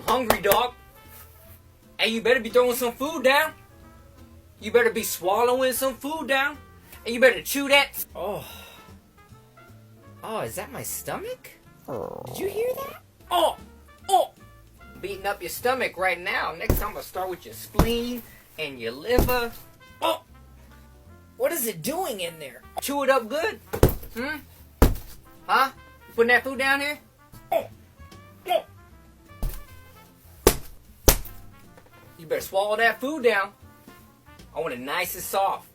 hungry, dog. Hey, you better be throwing some food down. You better be swallowing some food down. And you better chew that. Oh, is that my stomach? Did you hear that? Oh, beating up your stomach right now. Next time I'm gonna start with your spleen and your liver. Oh, what is it doing in there? Chew it up good. Huh? You putting that food down here? You better swallow that food down. I want it nice and soft.